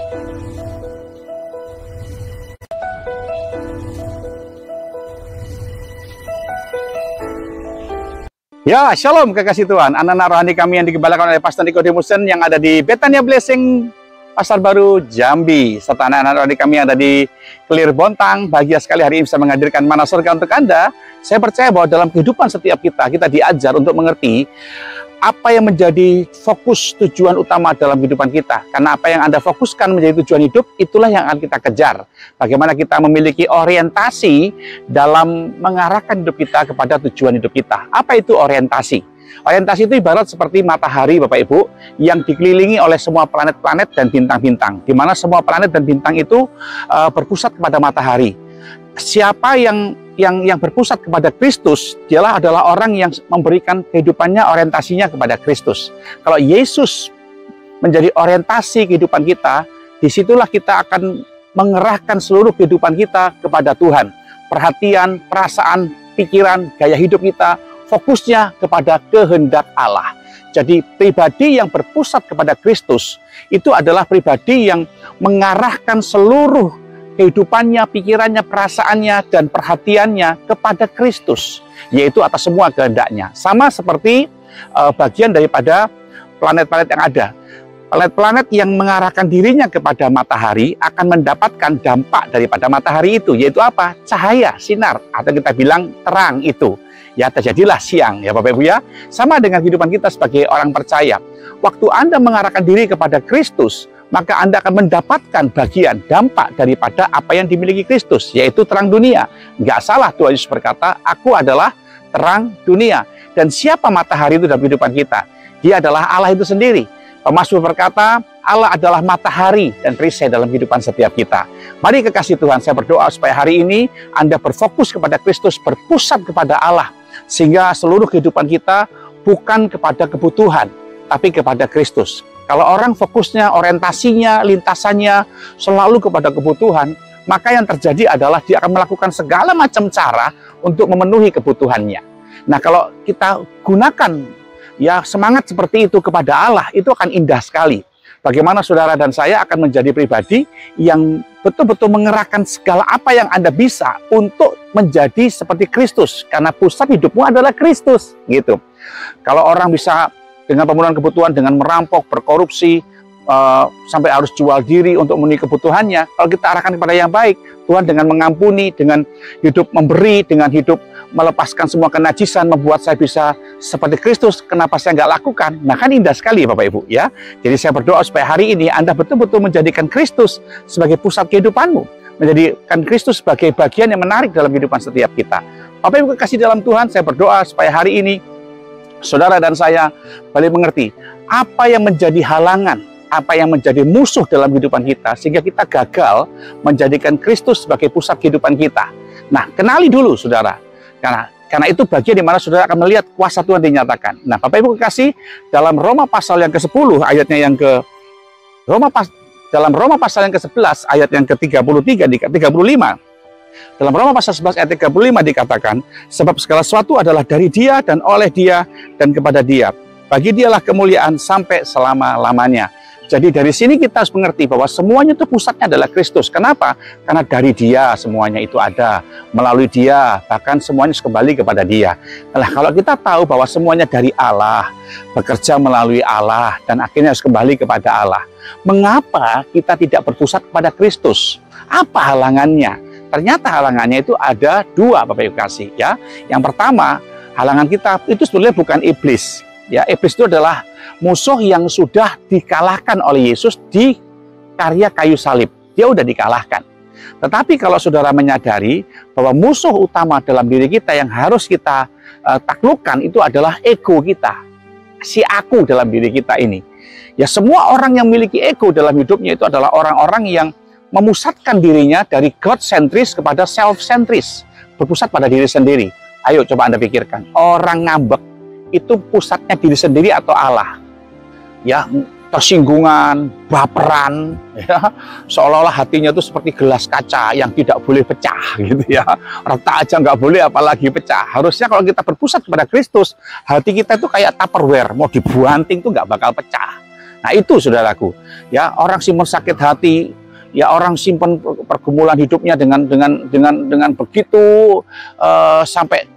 Ya, shalom kekasih Tuhan, anak-anak rohani kami yang digembalakan oleh Pastor Nikodemusen yang ada di Bethania Blessing, Pasar Baru, Jambi, serta anak-anak rohani kami yang ada di Clear Bontang. Bahagia sekali hari ini bisa menghadirkan Mana Surga untuk Anda. Saya percaya bahwa dalam kehidupan setiap kita diajar untuk mengerti apa yang menjadi fokus tujuan utama dalam kehidupan kita. Karena apa yang Anda fokuskan menjadi tujuan hidup, itulah yang akan kita kejar. Bagaimana kita memiliki orientasi dalam mengarahkan hidup kita kepada tujuan hidup kita. Apa itu orientasi? Orientasi itu ibarat seperti matahari, Bapak Ibu, yang dikelilingi oleh semua planet-planet dan bintang-bintang. Di mana semua planet dan bintang itu berpusat kepada matahari. Siapa yang berpusat kepada Kristus, dialah adalah orang yang memberikan kehidupannya, orientasinya kepada Kristus. Kalau Yesus menjadi orientasi kehidupan kita, disitulah kita akan mengerahkan seluruh kehidupan kita kepada Tuhan. Perhatian, perasaan, pikiran, gaya hidup kita, fokusnya kepada kehendak Allah. Jadi pribadi yang berpusat kepada Kristus, itu adalah pribadi yang mengarahkan seluruh kehidupannya, pikirannya, perasaannya, dan perhatiannya kepada Kristus, yaitu atas semua kehendaknya. Sama seperti bagian daripada planet-planet yang ada. Planet-planet yang mengarahkan dirinya kepada matahari akan mendapatkan dampak daripada matahari itu, yaitu apa? Cahaya, sinar, atau kita bilang terang itu. Ya, terjadilah siang, ya Bapak Ibu ya. Sama dengan kehidupan kita sebagai orang percaya. Waktu Anda mengarahkan diri kepada Kristus, maka Anda akan mendapatkan bagian dampak daripada apa yang dimiliki Kristus, yaitu terang dunia. Nggak salah Tuhan Yesus berkata, aku adalah terang dunia. Dan siapa matahari itu dalam kehidupan kita? Dia adalah Allah itu sendiri. Mazmur berkata, Allah adalah matahari dan perisai dalam kehidupan setiap kita. Mari kekasih Tuhan, saya berdoa supaya hari ini Anda berfokus kepada Kristus, berpusat kepada Allah. Sehingga seluruh kehidupan kita bukan kepada kebutuhan, tapi kepada Kristus. Kalau orang fokusnya, orientasinya, lintasannya selalu kepada kebutuhan, maka yang terjadi adalah dia akan melakukan segala macam cara untuk memenuhi kebutuhannya. Nah, kalau kita gunakan ya semangat seperti itu kepada Allah, itu akan indah sekali. Bagaimana saudara dan saya akan menjadi pribadi yang betul-betul mengerahkan segala apa yang Anda bisa untuk menjadi seperti Kristus. Karena pusat hidupmu adalah Kristus, gitu. Kalau orang bisa dengan pemenuhan kebutuhan, dengan merampok, berkorupsi, sampai harus jual diri untuk memenuhi kebutuhannya. Kalau kita arahkan kepada yang baik, Tuhan dengan mengampuni, dengan hidup memberi, dengan hidup melepaskan semua kenajisan, membuat saya bisa seperti Kristus. Kenapa saya nggak lakukan? Nah, kan indah sekali Bapak Ibu ya. Jadi saya berdoa supaya hari ini Anda betul-betul menjadikan Kristus sebagai pusat kehidupanmu, menjadikan Kristus sebagai bagian yang menarik dalam kehidupan setiap kita. Bapak Ibu kekasih dalam Tuhan, saya berdoa supaya hari ini saudara dan saya boleh mengerti apa yang menjadi halangan, apa yang menjadi musuh dalam kehidupan kita, sehingga kita gagal menjadikan Kristus sebagai pusat kehidupan kita. Nah, kenali dulu saudara, karena itu bagian di mana saudara akan melihat kuasa Tuhan dinyatakan. Nah, Bapak Ibu kekasih, dalam Roma pasal yang ke-10 ayatnya yang ke dalam Roma pasal yang ke-11 ayat yang ke-33 35. Dalam Roma pasal 11 ayat 35 dikatakan, sebab segala sesuatu adalah dari Dia dan oleh Dia dan kepada Dia. Bagi Dialah kemuliaan sampai selama-lamanya. Jadi dari sini kita harus mengerti bahwa semuanya itu pusatnya adalah Kristus. Kenapa? Karena dari Dia semuanya itu ada. Melalui Dia, bahkan semuanya kembali kepada Dia. Nah, kalau kita tahu bahwa semuanya dari Allah, bekerja melalui Allah, dan akhirnya harus kembali kepada Allah, mengapa kita tidak berpusat kepada Kristus? Apa halangannya? Ternyata halangannya itu ada dua, Bapak Ibu kasih ya. Yang pertama, halangan kita itu sebenarnya bukan iblis. Ya, iblis itu adalah musuh yang sudah dikalahkan oleh Yesus di karya kayu salib. Dia udah dikalahkan. Tetapi kalau saudara menyadari bahwa musuh utama dalam diri kita yang harus kita taklukkan itu adalah ego kita. Si aku dalam diri kita ini. Ya, semua orang yang memiliki ego dalam hidupnya itu adalah orang-orang yang memusatkan dirinya dari God-sentris kepada self-sentris. Berpusat pada diri sendiri. Ayo coba Anda pikirkan. Orang ngambek itu pusatnya diri sendiri atau Allah? Ya, tersinggungan, baperan, ya, seolah-olah hatinya itu seperti gelas kaca yang tidak boleh pecah, gitu ya. Retak aja nggak boleh, apalagi pecah. Harusnya kalau kita berpusat kepada Kristus, hati kita itu kayak Tupperware, mau dibanting tuh nggak bakal pecah. Nah itu saudaraku, ya orang simpan sakit hati, ya orang simpan pergumulan hidupnya dengan begitu sampai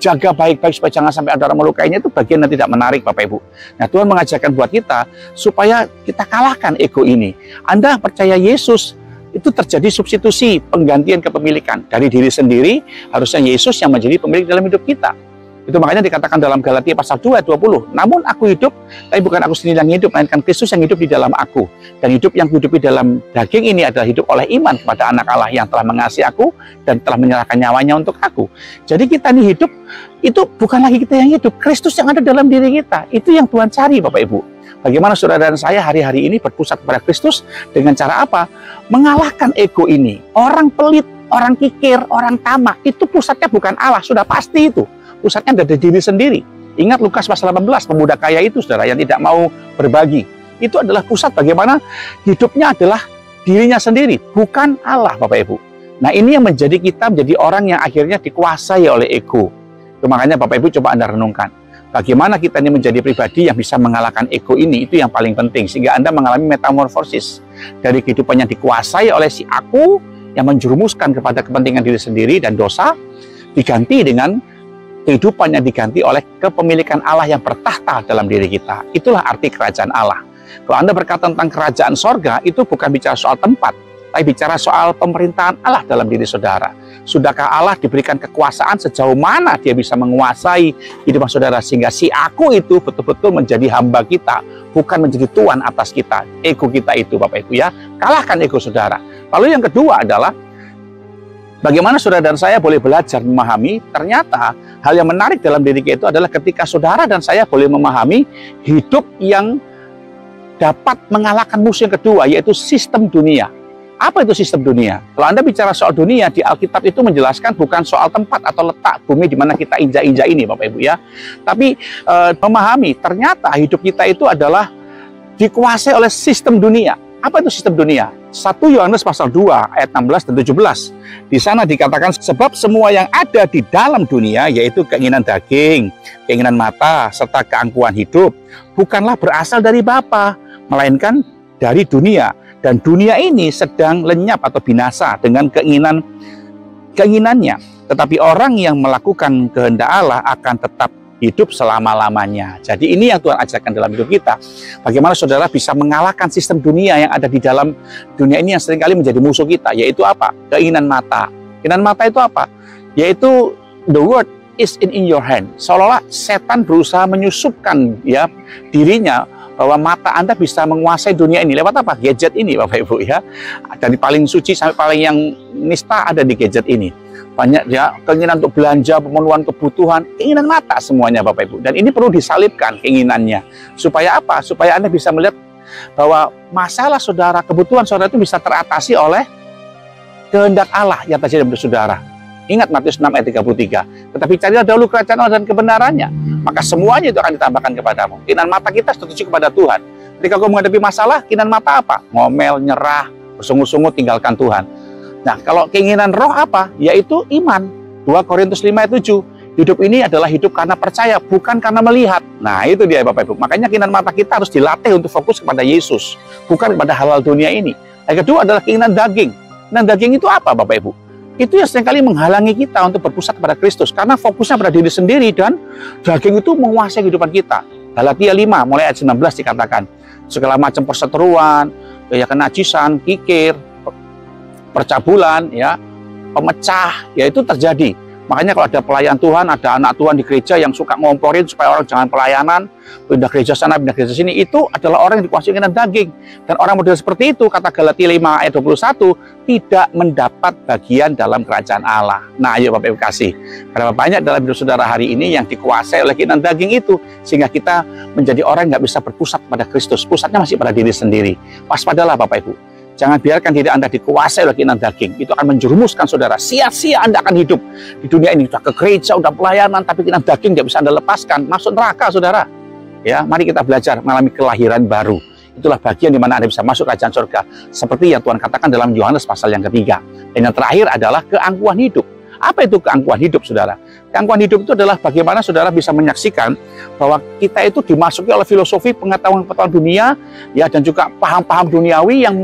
jaga baik-baik supaya jangan sampai ada orang melukainya, itu bagian yang tidak menarik Bapak Ibu. Nah Tuhan mengajarkan buat kita supaya kita kalahkan ego ini. Anda percaya Yesus, itu terjadi substitusi, penggantian kepemilikan dari diri sendiri, harusnya Yesus yang menjadi pemilik dalam hidup kita. Itu makanya dikatakan dalam Galatia pasal 2 ayat 20, namun aku hidup, tapi bukan aku sendiri yang hidup, melainkan Kristus yang hidup di dalam aku. Dan hidup yang hidupi dalam daging ini adalah hidup oleh iman kepada anak Allah yang telah mengasihi aku dan telah menyerahkan nyawanya untuk aku. Jadi kita ini hidup, itu bukan lagi kita yang hidup, Kristus yang ada dalam diri kita. Itu yang Tuhan cari Bapak Ibu. Bagaimana saudara dan saya hari-hari ini berpusat kepada Kristus dengan cara apa? Mengalahkan ego ini. Orang pelit, orang kikir, orang tamak, itu pusatnya bukan Allah, sudah pasti itu. Pusatnya dari diri sendiri. Ingat Lukas pasal 18, pemuda kaya itu saudara yang tidak mau berbagi. Itu adalah pusat bagaimana hidupnya adalah dirinya sendiri, bukan Allah Bapak Ibu. Nah ini yang menjadi kita menjadi orang yang akhirnya dikuasai oleh ego. Itu makanya Bapak Ibu coba Anda renungkan. Bagaimana kita ini menjadi pribadi yang bisa mengalahkan ego ini, itu yang paling penting. Sehingga Anda mengalami metamorfosis. Dari kehidupan yang dikuasai oleh si aku, yang menjerumuskan kepada kepentingan diri sendiri dan dosa, diganti dengan kehidupan yang diganti oleh kepemilikan Allah yang bertahta dalam diri kita. Itulah arti kerajaan Allah. Kalau Anda berkata tentang kerajaan sorga, itu bukan bicara soal tempat, tapi bicara soal pemerintahan Allah dalam diri saudara. Sudahkah Allah diberikan kekuasaan sejauh mana dia bisa menguasai hidup saudara, sehingga si aku itu betul-betul menjadi hamba kita, bukan menjadi tuan atas kita. Ego kita itu Bapak Ibu ya, kalahkan ego saudara. Lalu yang kedua adalah bagaimana saudara dan saya boleh belajar memahami, ternyata hal yang menarik dalam diri kita itu adalah ketika saudara dan saya boleh memahami hidup yang dapat mengalahkan musuh yang kedua, yaitu sistem dunia. Apa itu sistem dunia? Kalau Anda bicara soal dunia, di Alkitab itu menjelaskan bukan soal tempat atau letak bumi di mana kita injak-injak ini Bapak Ibu ya. Tapi memahami, ternyata hidup kita itu adalah dikuasai oleh sistem dunia. Apa itu sistem dunia? 1 Yohanes pasal 2 ayat 16 dan 17. Di sana dikatakan, sebab semua yang ada di dalam dunia, yaitu keinginan daging, keinginan mata, serta keangkuhan hidup, bukanlah berasal dari Bapa, melainkan dari dunia. Dan dunia ini sedang lenyap atau binasa dengan keinginannya. Tetapi orang yang melakukan kehendak Allah akan tetap hidup selama-lamanya. Jadi ini yang Tuhan ajarkan dalam hidup kita. Bagaimana saudara bisa mengalahkan sistem dunia yang ada di dalam dunia ini yang seringkali menjadi musuh kita. Yaitu apa? Keinginan mata. Keinginan mata itu apa? Yaitu the word is in your hand. Seolah-olah setan berusaha menyusupkan ya dirinya bahwa mata Anda bisa menguasai dunia ini lewat apa? Gadget ini Bapak Ibu ya. Dari paling suci sampai paling yang nista ada di gadget ini. Banyak ya keinginan untuk belanja, pemenuhan kebutuhan, keinginan mata semuanya Bapak Ibu. Dan ini perlu disalibkan keinginannya. Supaya apa? Supaya Anda bisa melihat bahwa masalah saudara, kebutuhan saudara itu bisa teratasi oleh kehendak Allah yang terjadi dalam saudara. Ingat Matius 6 ayat 33. Tetapi carilah dahulu kerajaan Allah dan kebenarannya, maka semuanya itu akan ditambahkan kepadamu. Keinginan mata kita tertuju kepada Tuhan. Ketika kau menghadapi masalah, keinginan mata apa? Ngomel, nyerah, bersungut-sungut, tinggalkan Tuhan. Nah, kalau keinginan roh apa? Yaitu iman. 2 Korintus 5 ayat 7. Hidup ini adalah hidup karena percaya, bukan karena melihat. Nah, itu dia Bapak Ibu. Makanya keinginan mata kita harus dilatih untuk fokus kepada Yesus, bukan kepada hal-hal dunia ini. Yang kedua adalah keinginan daging. Keinginan daging itu apa Bapak Ibu? Itu yang seringkali menghalangi kita untuk berpusat pada Kristus, karena fokusnya pada diri sendiri dan daging itu menguasai kehidupan kita. Galatia 5 mulai ayat 19 dikatakan, segala macam perseteruan, ya kenajisan, kikir, percabulan, ya pemecah, ya itu terjadi. Makanya kalau ada pelayan Tuhan, ada anak Tuhan di gereja yang suka ngomporin supaya orang jangan pelayanan, pindah gereja sana, pindah gereja sini, itu adalah orang yang dikuasai dengan daging. Dan orang model seperti itu, kata Galatia 5 ayat 21, tidak mendapat bagian dalam kerajaan Allah. Nah, ayo Bapak Ibu kasih. Karena banyak dalam hidup saudara hari ini yang dikuasai oleh keinginan daging itu, sehingga kita menjadi orang yang nggak bisa berpusat pada Kristus. Pusatnya masih pada diri sendiri. Waspadalah Bapak Ibu. Jangan biarkan diri Anda dikuasai oleh keinginan daging. Itu akan menjerumuskan saudara. Sia-sia Anda akan hidup di dunia ini. Sudah ke gereja, sudah pelayanan, tapi keinginan daging tidak bisa Anda lepaskan. Masuk neraka saudara. Ya, mari kita belajar mengalami kelahiran baru. Itulah bagian di mana Anda bisa masuk kerajaan surga. Seperti yang Tuhan katakan dalam Yohanes pasal yang ketiga. Dan yang terakhir adalah keangkuhan hidup. Apa itu keangkuhan hidup, saudara? Keangkuhan hidup itu adalah bagaimana saudara bisa menyaksikan bahwa kita itu dimasuki oleh filosofi pengetahuan-pengetahuan dunia, ya, dan juga paham-paham duniawi yang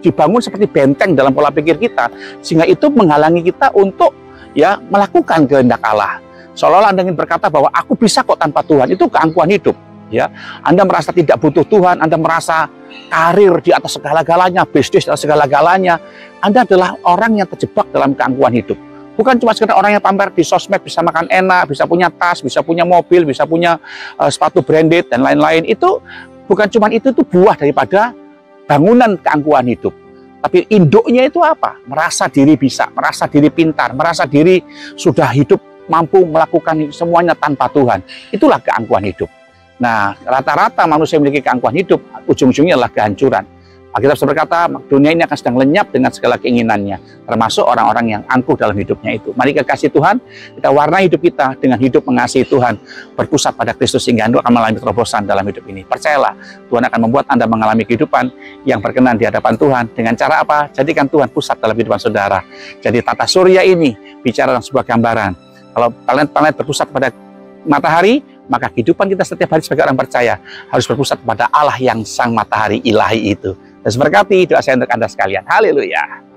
dibangun seperti benteng dalam pola pikir kita, sehingga itu menghalangi kita untuk, ya, melakukan kehendak Allah. Seolah-olah Anda ingin berkata bahwa aku bisa kok tanpa Tuhan. Itu keangkuhan hidup. Ya, Anda merasa tidak butuh Tuhan, Anda merasa karir di atas segala-galanya, bisnis di atas segala-galanya. Anda adalah orang yang terjebak dalam keangkuhan hidup. Bukan cuma sekedar orang yang pamer di sosmed, bisa makan enak, bisa punya tas, bisa punya mobil, bisa punya sepatu branded, dan lain-lain. Itu bukan cuma itu buah daripada bangunan keangkuhan hidup. Tapi induknya itu apa? Merasa diri bisa, merasa diri pintar, merasa diri sudah hidup mampu melakukan semuanya tanpa Tuhan. Itulah keangkuhan hidup. Nah, rata-rata manusia yang memiliki keangkuhan hidup, ujung-ujungnya adalah kehancuran. Alkitab berkata, dunia ini akan sedang lenyap dengan segala keinginannya, termasuk orang-orang yang angkuh dalam hidupnya itu. Mari kekasih Tuhan, kita warnai hidup kita dengan hidup mengasihi Tuhan, berpusat pada Kristus, sehingga Anda akan mengalami terobosan dalam hidup ini. Percayalah, Tuhan akan membuat Anda mengalami kehidupan yang berkenan di hadapan Tuhan. Dengan cara apa? Jadikan Tuhan pusat dalam kehidupan saudara. Jadi tata surya ini bicara tentang sebuah gambaran. Kalau planet-planet berpusat pada matahari, maka kehidupan kita setiap hari sebagai orang percaya harus berpusat pada Allah yang sang matahari ilahi itu. Dan berkati doa saya untuk Anda sekalian. Haleluya.